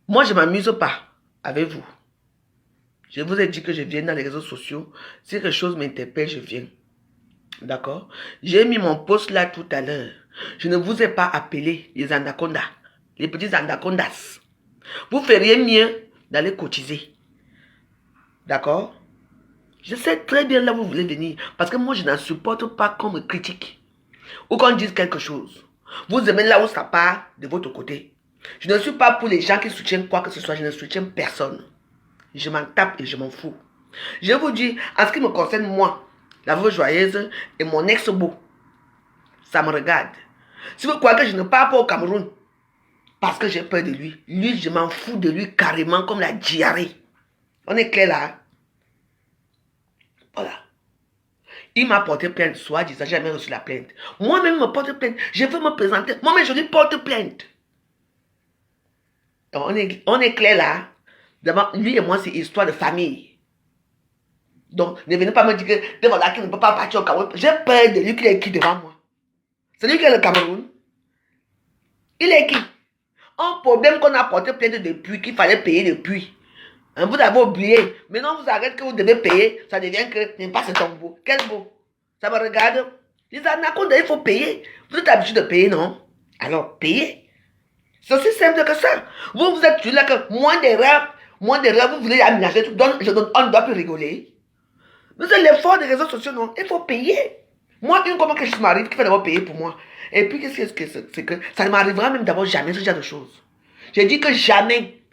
Moi, je ne m'amuse pas avec vous. Je vous ai dit que je viens dans les réseaux sociaux. Si quelque chose m'interpelle, je viens. D'accord? J'ai mis mon post là tout à l'heure. Je ne vous ai pas appelé les anacondas. Les petits anacondas. Vous feriez mieux d'aller cotiser. D'accord? Je sais très bien là où vous voulez venir. Parce que moi, je n'en supporte pas qu'on me critique. Ou qu'on dise quelque chose. Vous aimez là où ça part de votre côté. Je ne suis pas pour les gens qui soutiennent quoi que ce soit. Je ne soutiens personne. Je m'en tape et je m'en fous. Je vous dis, en ce qui me concerne, moi, la veuve joyeuse et mon ex-beau, ça me regarde. Si vous croyez que je ne pars pas au Cameroun, parce que j'ai peur de lui, je m'en fous de lui carrément comme la diarrhée. On est clair là? Voilà. Il m'a porté plainte, soit disant, j'ai jamais reçu la plainte. Moi-même, me porte plainte. Je veux me présenter. Moi-même, je lui porte plainte. Donc, on est clair là. D'abord, lui et moi, c'est histoire de famille. Donc, ne venez pas me dire que de voilà, qu'il ne peut pas partir au Cameroun. J'ai peur de lui qu'il est qui devant moi. C'est lui qui est le Cameroun. Il est qui? Un problème qu'on a porté plainte depuis, qu'il fallait payer depuis. Hein, vous avez oublié. Maintenant, vous arrêtez que vous devez payer. Ça devient que n'est pas ce tombeau. Quel beau. Ça me regarde. Les anacondas, il faut payer. Vous êtes habitué de payer, non? Alors, payez. C'est aussi simple que ça. Vous êtes là que moins d'erreurs, vous voulez aménager tout. Donc, on ne doit plus rigoler. Mais c'est l'effort des réseaux sociaux, non? Il faut payer. Moi, une comment quelque chose m'arrive, qui va d'abord payer pour moi. Et puis, qu'est-ce que c'est que ça ne m'arrivera même d'abord jamais ce genre de choses. J'ai dit que jamais.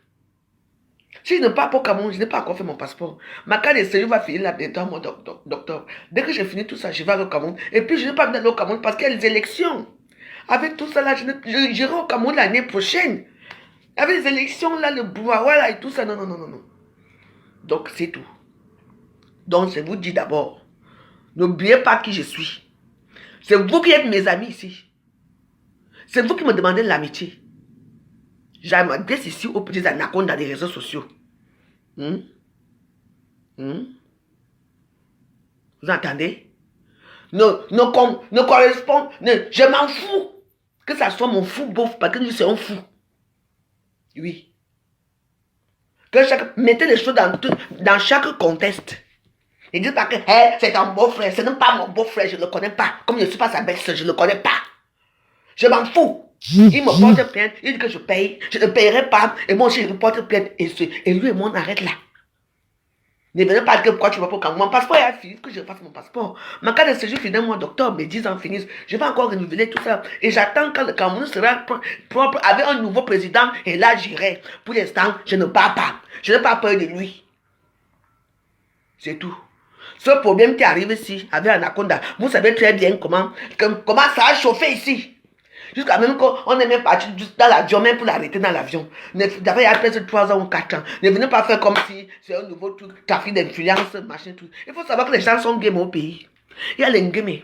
Si je ne pars pas au Cameroun, je n'ai pas encore fait mon passeport. Ma carte de séjour va finir là bientôt au mois d'octobre. Dès que j'ai fini tout ça, je vais aller au Cameroun. Et puis, je ne vais pas venir au Cameroun parce qu'il y a les élections. Avec tout ça là, j'irai au Cameroun l'année prochaine. Avec les élections là, le brouhaha là et tout ça. Non, non, non, non, non. Donc, c'est tout. Donc, je vous dis d'abord, n'oubliez pas qui je suis. C'est vous qui êtes mes amis ici. C'est vous qui me demandez l'amitié. J'adresse ici aux petits anacondas des réseaux sociaux. Vous entendez? Ne correspond. Je m'en fous. Que ça soit mon fou beauf, parce que lui c'est un fou. Oui. Mettez les choses dans chaque contexte. Ne dites pas que c'est un beau-frère. Ce n'est pas mon beau-frère, je ne le connais pas. Comme je ne suis pas sa belle-sœur, je ne le connais pas. Je m'en fous. Il me porte plainte, il dit que je paye. Je ne payerai pas. Et moi aussi, je lui porte plainte. Et lui et moi, on arrête là. Ne venez pas dire pourquoi tu vas pas au Cameroun. Mon passeport est fini, que je fasse mon passeport. Ma carte de séjour finit au mois d'octobre, mes 10 ans finissent. Je vais encore renouveler tout ça. Et j'attends quand le Cameroun sera propre avec un nouveau président. Et là, j'irai. Pour l'instant, je ne pars pas. Je n'ai pas peur de lui. C'est tout. Ce problème qui arrive ici, avec Anaconda, vous savez très bien comment ça a chauffé ici. Jusqu'à même qu'on est même parti dans l'avion, même pour l'arrêter dans l'avion. D'abord, il y a presque 3 ans ou 4 ans. Ne venez pas faire comme si c'est un nouveau truc, trafic d'influence, machin, tout. Il faut savoir que les gens sont game au pays. Il y a les game.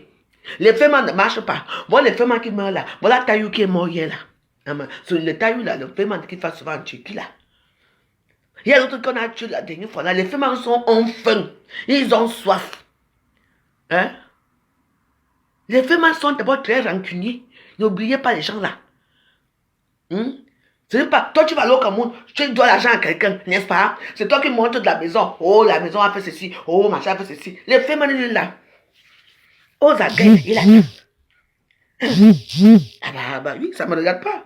Les femmes ne marchent pas. Voilà les femmes qui meurent là. Voilà Taïou qui est mort hier là. Sur le Taïou là, le femmes qui fait souvent en Tchéquie là. Il y a d'autres qu'on a tué la dernière fois là. Les femmes sont en faim. Ils ont soif. Hein? Les femmes sont d'abord très rancuniers. N'oubliez pas les gens là. Ce n'est pas, toi tu vas aller au Cameroun, tu dois l'argent à quelqu'un, n'est-ce pas? C'est toi qui montes de la maison. Oh, la maison a fait ceci. Oh, machin a fait ceci. Les femmes, il est là. Oh, Zagay, il a bah oui, ça ne me regarde pas.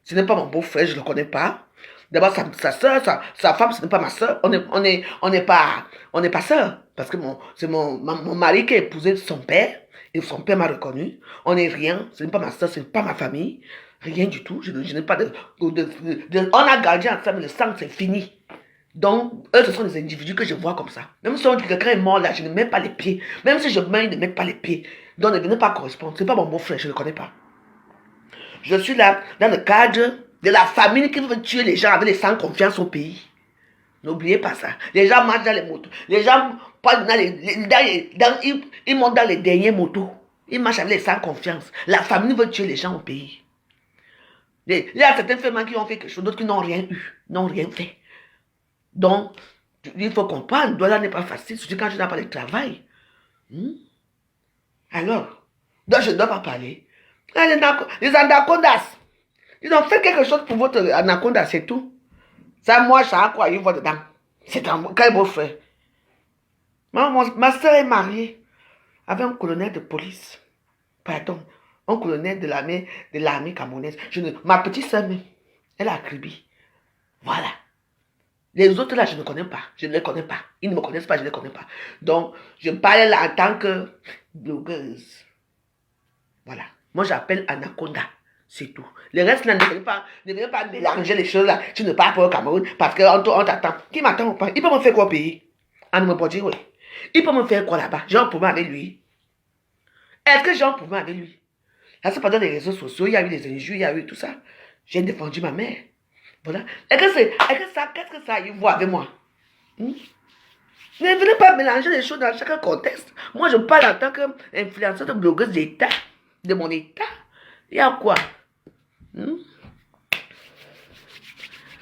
Ce n'est pas mon beau-frère, je ne le connais pas. D'abord, sa soeur, sa femme, ce n'est pas ma soeur. On n'est pas soeur. Parce que c'est mon mari qui a épousé son père. Et son père m'a reconnu. On n'est rien. Ce n'est pas ma soeur, ce n'est pas ma famille. Rien du tout. Je n'ai pas on a gardé ensemble, le sang, c'est fini. Donc, eux, ce sont des individus que je vois comme ça. Même si on dit que quelqu'un est mort là, je ne mets pas les pieds. Même si je meurs, ils ne mettent pas les pieds. Donc, ne venez pas correspondre. Ce n'est pas mon beau-frère, je ne le connais pas. Je suis là dans le cadre de la famille qui veut tuer les gens avec les sans confiance au pays. N'oubliez pas ça. Les gens marchent dans les motos. Les gens ils montent dans les dernières motos. Ils marchent avec les sans confiance. La famille veut tuer les gens au pays. Il y a certaines femmes qui ont fait quelque chose, d'autres qui n'ont rien eu, n'ont rien fait. Donc, il faut comprendre, Douala n'est pas facile, surtout quand tu n'as pas de travail. Alors, donc je ne dois pas parler. Les anacondas, ils ont fait quelque chose pour votre anaconda, c'est tout. Ça, moi, ça a quoi, il voit dedans. C'est un quel beau frère. Ma soeur est mariée avec un colonel de police. Pardon, un colonel de l'armée camerounaise. Ma petite soeur même, elle a Kribi. Voilà. Les autres là, je ne connais pas. Je ne les connais pas. Ils ne me connaissent pas, je ne les connais pas. Donc, je parle là en tant que blogueuse. Voilà. Moi, j'appelle Anaconda. C'est tout. Le reste là, ne venez pas mélanger les choses là. Tu ne pars pas au Cameroun parce qu'on t'attend. Qui m'attend ou pas? Il peut me faire quoi au pays? En me dire oui. Il peut me faire quoi là-bas? J'ai un problème avec lui. Est-ce que j'ai un problème avec lui? Là, c'est pendant les réseaux sociaux, il y a eu des injures, il y a eu tout ça. J'ai défendu ma mère. Voilà. Qu'est-ce que ça a eu à voir avec moi? Ne venez pas mélanger les choses dans chaque contexte. Moi, je parle en tant qu'influenceuse de blogueuse d'État, de mon État. Il y a quoi? Donc,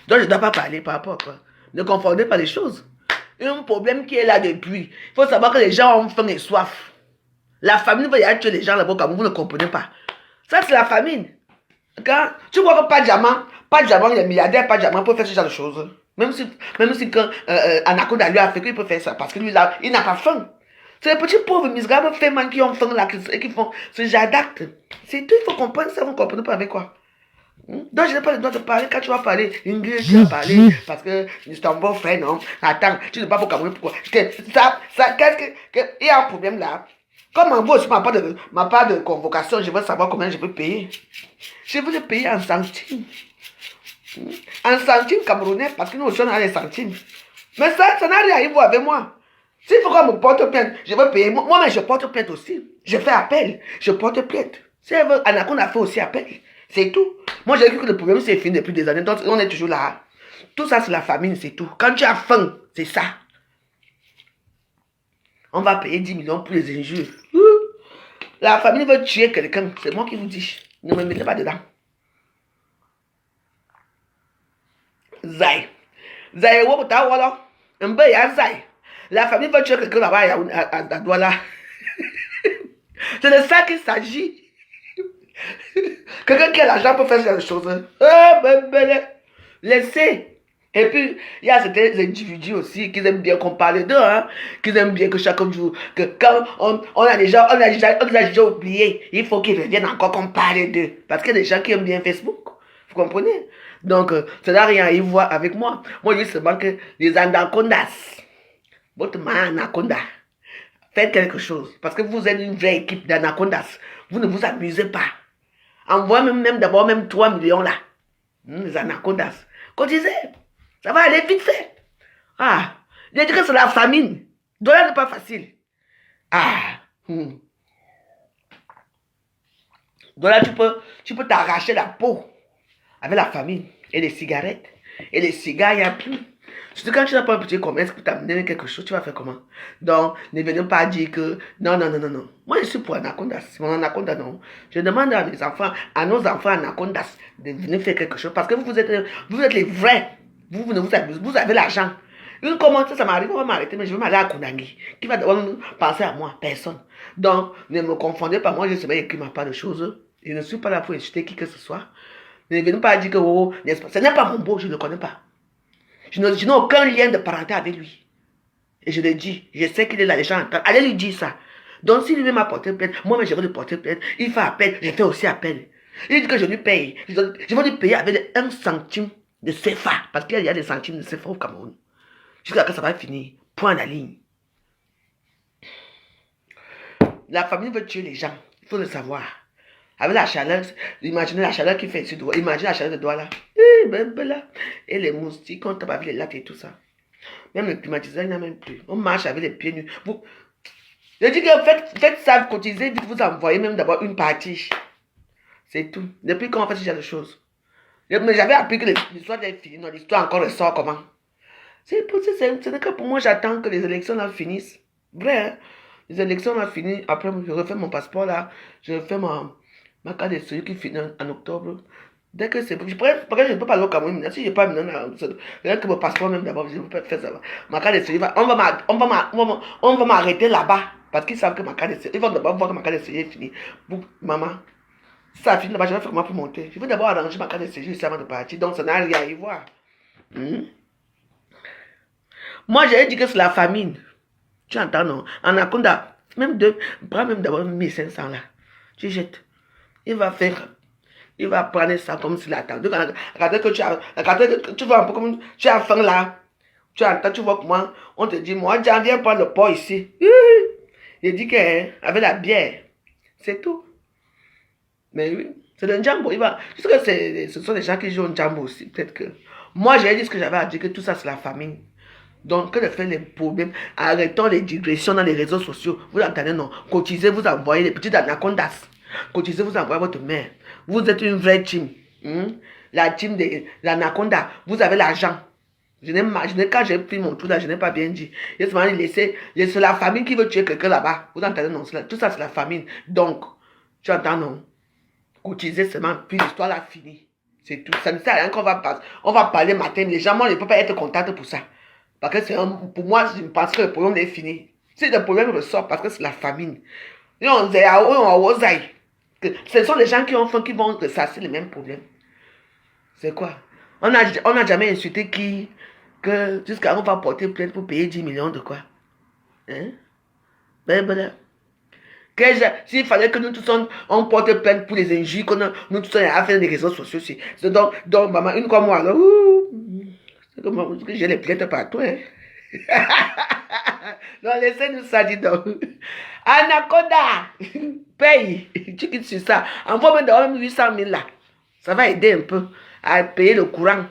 je ne dois pas parler par rapport à quoi. Ne confondez pas les choses. Il y a un problème qui est là depuis. Il faut savoir que les gens ont faim et soif. La famine va y aller tuer les gens là-bas comme vous ne comprenez pas. Ça, c'est la famine. Quand tu vois que pas de diamant, il est milliardaire, pas de diamant, peut faire ce genre de choses. Même si quand Anaconda lui a fait qu'il peut faire ça, parce que lui là, il n'a pas faim. C'est les petits pauvres misérables femmes qui ont faim là, qui font ce genre d'acte. C'est tout, il faut comprendre ça, vous ne comprenez pas avec quoi. Donc je n'ai pas le droit de parler quand tu vas parler. Ingrid, tu vas parler parce que c'est ton beau frère, non? Attends, tu ne vas pas pour Cameroun, pourquoi? Il y a un problème là. Comme en vous aussi, ma part de convocation, je veux savoir combien je peux payer. Je veux le payer en centimes. En centimes camerounais, parce que nous aussi on a les centimes. Mais ça n'a rien à voir avec moi. S'il faut qu'on me porte plainte, je veux payer. Moi-même, je porte plainte aussi. Je fais appel. Je porte plainte. Si elle veut, Anaconda a fait aussi appel. C'est tout. Moi, j'ai cru que le problème, c'est fini depuis des années. Donc, on est toujours là. Tout ça, c'est la famine, c'est tout. Quand tu as faim, c'est ça. On va payer 10 millions pour les injures. La famille veut tuer quelqu'un. C'est moi qui vous dis. Ne me mettez pas dedans. Zay. Zay, voilà. Un peu, il y a Zay. La famille veut tuer quelqu'un là-bas à Douala. C'est de ça qu'il s'agit. Quelqu'un qui a l'argent peut faire ces choses. Laissez. Et puis, il y a certains individus aussi qui aiment bien qu'on parle d'eux, hein, qui aiment bien que chaque jour, que quand on a déjà oublié, il faut qu'ils reviennent encore qu'on parle d'eux. Parce qu'il y a des gens qui aiment bien Facebook. Vous comprenez? Donc, ça n'a rien à y voir avec moi. Moi, je dis seulement que les anacondas, votre main anaconda, faites quelque chose. Parce que vous êtes une vraie équipe d'anacondas. Vous ne vous amusez pas. Envoyez même d'abord 3 millions là. Les anacondas. Cotisez. Ça va aller vite fait. Ah, je dis que c'est la famine. Dollar n'est pas facile. Ah. Dollar, tu peux t'arracher la peau avec la famine et les cigarettes. Et les cigares, il n'y a plus. Surtout quand tu n'as pas un petit commerce pour t'amener quelque chose, tu vas faire comment? Donc, ne venez pas dire que non. Moi, je suis pour Anacondas. Mon Anaconda, non. Je demande à nos enfants Anacondas de venir faire quelque chose. Parce que vous êtes les vrais. Vous avez l'argent. Une commande, ça m'arrive, on va m'arrêter, mais je vais m'aller à Kounangi. Qui va penser à moi? Personne. Donc, ne me confondez pas. Moi, je sais écrire ma part de choses. Je ne suis pas là pour insulter qui que ce soit. Ne venez pas dire que ce n'est pas mon beau, je ne le connais pas. Je n'ai aucun lien de parenté avec lui. Et je le dis, je sais qu'il est là, les gens entendent. Allez lui dire ça. Donc, s'il lui m'a porté plainte, moi-même, je vais lui porter plainte. Il fait appel, je fais aussi appel. Il dit que je lui paye. Je vais lui payer avec 1 centime de CFA. Parce qu'il y a des centimes de CFA au Cameroun. Jusqu'à quand ça va finir. Point à la ligne. La famille veut tuer les gens. Il faut le savoir. Avec la chaleur, imaginez la chaleur qui fait ici. Imaginez la chaleur de Douala. Et les moustiques, on tape avec les lattes et tout ça. Même le climatiseur, il n'y en a même plus. On marche avec les pieds nus. Je dis que faites ça, cotisez vite, vous envoyez même d'abord une partie. C'est tout. Depuis quand on fait ce genre de choses. Mais j'avais appris que l'histoire est finie. Non, l'histoire encore ressort comment. Ce n'est que pour moi, j'attends que les élections là finissent. Vrai, hein? Les élections là finissent. Après, je refais mon passeport là. Je refais ma carte de séjour qui finit en octobre. Dès que c'est... Je ne peux pas aller au Cameroun. Si je n'ai pas maintenant, rien que mon passeport même d'abord, je ne peux pas faire ça. Ma carte de séjour, on va m'arrêter là-bas. Parce qu'ils savent que ma carte de séjour... Ils vont d'abord voir que ma carte de séjour est finie. Maman, si ça finit là-bas, je vais faire comment pour monter. Je veux d'abord arranger ma carte de séjour ici avant de partir. Donc ça n'a rien à y voir. Moi, j'ai dit que c'est la famine. Tu entends, non? Anaconda, même prends même d'abord 1500 là. Tu jettes. Il va faire. Il va prendre ça comme s'il attend. Regardez que tu vois un peu comme tu as faim là. Tu entends, tu vois comment on te dit, moi, j'en viens prendre le pot ici. Il dit qu'avec la bière, c'est tout. Mais oui, c'est le Njambo. Je sais que ce sont des gens qui jouent au Njambo aussi. Peut-être que. Moi, j'ai dit ce que j'avais à dire, que tout ça, c'est la famine. Donc, que de faire les problèmes, arrêtons les digressions dans les réseaux sociaux. Vous entendez, non? Cotisez, vous envoyez les petites anacondas. Cotisez, vous envoyez votre mère. Vous êtes une vraie team. La team de l'anaconda. Vous avez l'argent. Quand j'ai pris mon tour là, je n'ai pas bien dit. J'ai seulement laissé. C'est la famine qui veut tuer quelqu'un là-bas. Vous entendez, non? Tout ça, c'est la famine. Donc, tu entends, non? Cotiser seulement, puis l'histoire là finie. C'est tout. Ça ne sert à rien qu'on va passer. On va parler matin. Les gens, moi, ne peuvent pas être contents pour ça. Parce que pour moi, je pense que le problème est fini. Si le problème ressort, parce que c'est la famine. Ce sont les gens qui ont faim qui vont ressasser les mêmes problèmes. C'est quoi? On n'a jamais insulté qui, que jusqu'à on va porter plainte pour payer 10 millions de quoi? Hein? Ben. S'il fallait que nous tous on porte plainte pour les injures qu'on a, nous tous on a fait des réseaux sociaux. Donc, maman, une comme moi, alors, j'ai les plaintes partout, hein. Non, laissez-nous ça, dis donc. Anaconda, paye. Tu quittes sur ça. Envoie-moi de 800 000 là. Ça va aider un peu à payer le courant.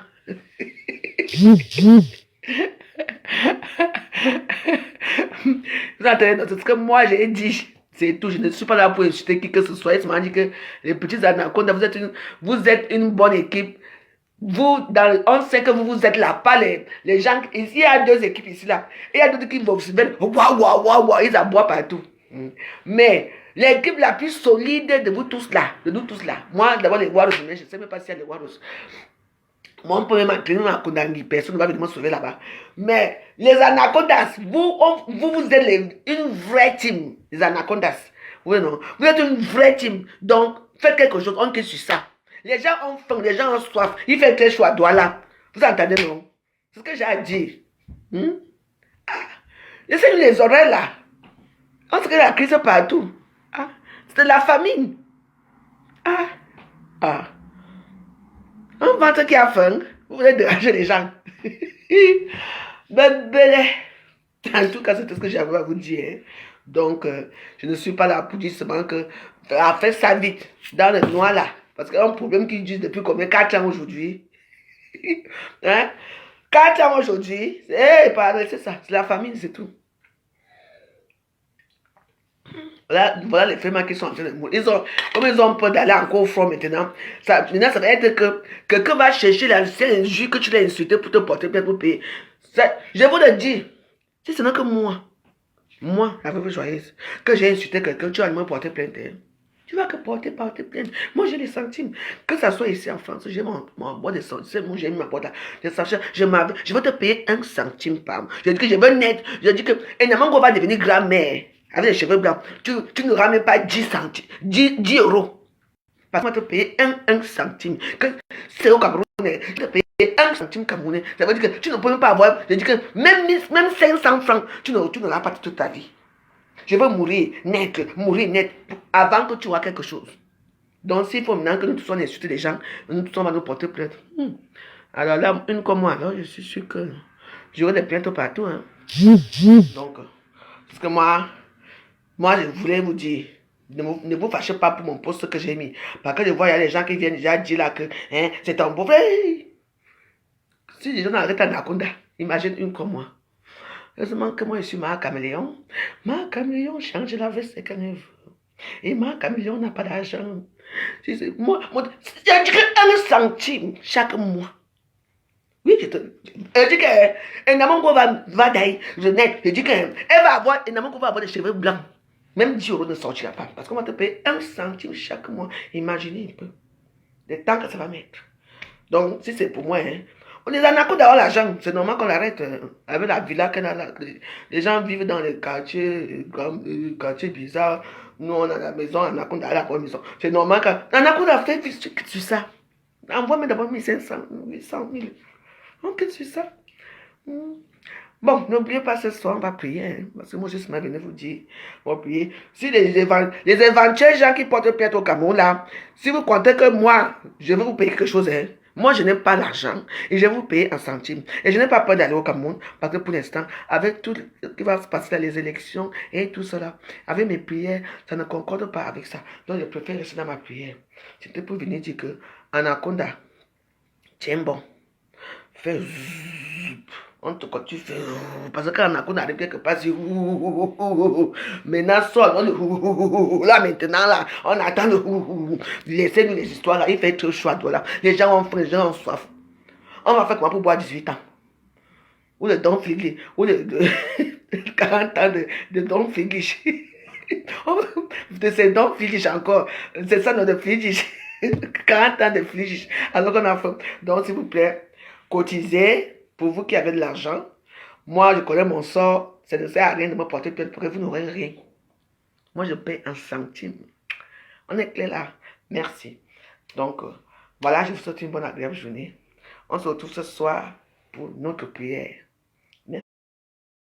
Vous entendez, c'est ce que moi j'ai dit. C'est tout. Je ne suis pas là pour insulter qui que ce soit. Je m'en dit que les petits anacondas, vous êtes une bonne équipe. On sait que vous êtes là, pas les gens. Ici, il y a deux équipes ici là. Et il y a d'autres qui vont se mettre. Waouh, ils aboient partout. Mais l'équipe la plus solide de vous tous là, de nous tous là. Moi, d'abord, les Warriors, je ne sais même pas s'il y a les Warriors. Moi, on peut même entraîner dans Kondangi, personne ne va venir me sauver là-bas. Mais les anacondas, vous êtes une vraie team, les anacondas. Oui, non. Vous êtes une vraie team. Donc, faites quelque chose, on quitte sur ça. Les gens ont faim, les gens ont soif. Il fait très chaud à Douala. Vous entendez, non? C'est ce que j'ai à dire. Laissez-nous les oreilles là. On sait que la crise partout. C'est de la famine. Un ventre qui a faim, vous voulez déranger les gens. En tout cas, c'est tout ce que j'avais à vous dire. Donc, je ne suis pas là pour dire seulement que faire ça vite, dans le noir là. Parce qu'il y a un problème qui dure depuis combien? 4 ans aujourd'hui. 4 ans aujourd'hui. C'est ça, c'est la famine, c'est tout. Voilà les femmes qui sont en train de mourir. Comme ils ont peur d'aller encore au front maintenant, maintenant ça va être que quelqu'un va chercher l'ancien injure que tu l'as insulté pour te porter plainte pour payer. Je vous le dis, si ce n'est que moi, la veuve joyeuse, que j'ai insulté quelqu'un, tu vas me porter plainte. Tu vas que porter plainte. Moi j'ai des centimes. Que ça soit ici en France, j'ai mon boîte de centimes. Moi j'ai mis ma boîte là. Je vais te payer 1 centime par mois. Je dis que je veux net. Je dis que Namango va devenir grand-mère. Avec les cheveux blancs, tu ne ramènes pas 10 centimes, 10 euros. Parce qu'on va te payer 1 centime. C'est au Cameroun, tu te payer 1 centime camerounais. Ça veut dire que tu ne peux même pas avoir. Je dis que même 500 francs, tu n'auras pas toute ta vie. Je veux mourir net avant que tu vois quelque chose. Donc, s'il faut maintenant que nous tous on insulte les gens, nous tous on va nous porter plainte. Alors là, une comme moi, alors je suis sûr que j'aurai des plaintes partout. Hein. Donc, parce que moi, je voulais vous dire, ne vous fâchez pas pour mon poste que j'ai mis. Parce que je vois, il y a des gens qui viennent déjà dire là que c'est un pauvre. Si les gens arrêtent Anaconda, imagine une comme moi. Heureusement que moi, je suis ma caméléon. Ma caméléon change la veste qu'elle veut. Et ma caméléon n'a pas d'argent. Moi, je dirais 1 centime chaque mois. Oui, je dis que Namango va d'ailleurs, je dis qu'elle va avoir, Namango va avoir des cheveux blancs. Même 10 euros ne sortira pas. Parce qu'on va te payer 1 centime chaque mois. Imaginez un peu. Le temps que ça va mettre. Donc, si c'est pour moi, on les anacondas d'avoir l'argent. C'est normal qu'on arrête avec la villa qu'on a là. Les gens vivent dans les quartiers bizarres. Nous, on a la maison, anaconda à la maison. C'est normal qu'anaconda fait sur ça. Envoie-moi d'abord 1500, 800 000. On quitte sur ça. Bon, n'oubliez pas ce soir, on va prier. Hein, parce que moi, je suis venu vous dire, on va prier. Si les éventuels gens qui portent plainte au Cameroun, là, si vous comptez que moi, je vais vous payer quelque chose, hein, moi, je n'ai pas l'argent et je vais vous payer en centimes. Et je n'ai pas peur d'aller au Cameroun parce que pour l'instant, avec tout ce qui va se passer dans les élections et tout cela, avec mes prières, ça ne concorde pas avec ça. Donc, je préfère rester dans ma prière. C'était pour venir dire que Anaconda, tiens bon, fais on te quand tu fais parce que quand on arrive quelque part, c'est maintenant sort là maintenant là on attend le laissez-nous les histoires là, il fait trop chaud voilà. Les gens ont faim, les gens ont soif. On va faire comment pour boire 18 ans ou le don fligue ou le 40 ans de don fligue de ces dons fligue encore, c'est ça notre fligue 40 ans de fligue alors qu'on a faim. Donc s'il vous plaît, cotisez. Pour vous qui avez de l'argent, moi je connais mon sort, ça ne sert à rien de me porter plainte parce que vous n'aurez rien. Moi je paie un centime. On est clair là. Merci. Donc voilà, je vous souhaite une bonne agréable journée. On se retrouve ce soir pour notre prière.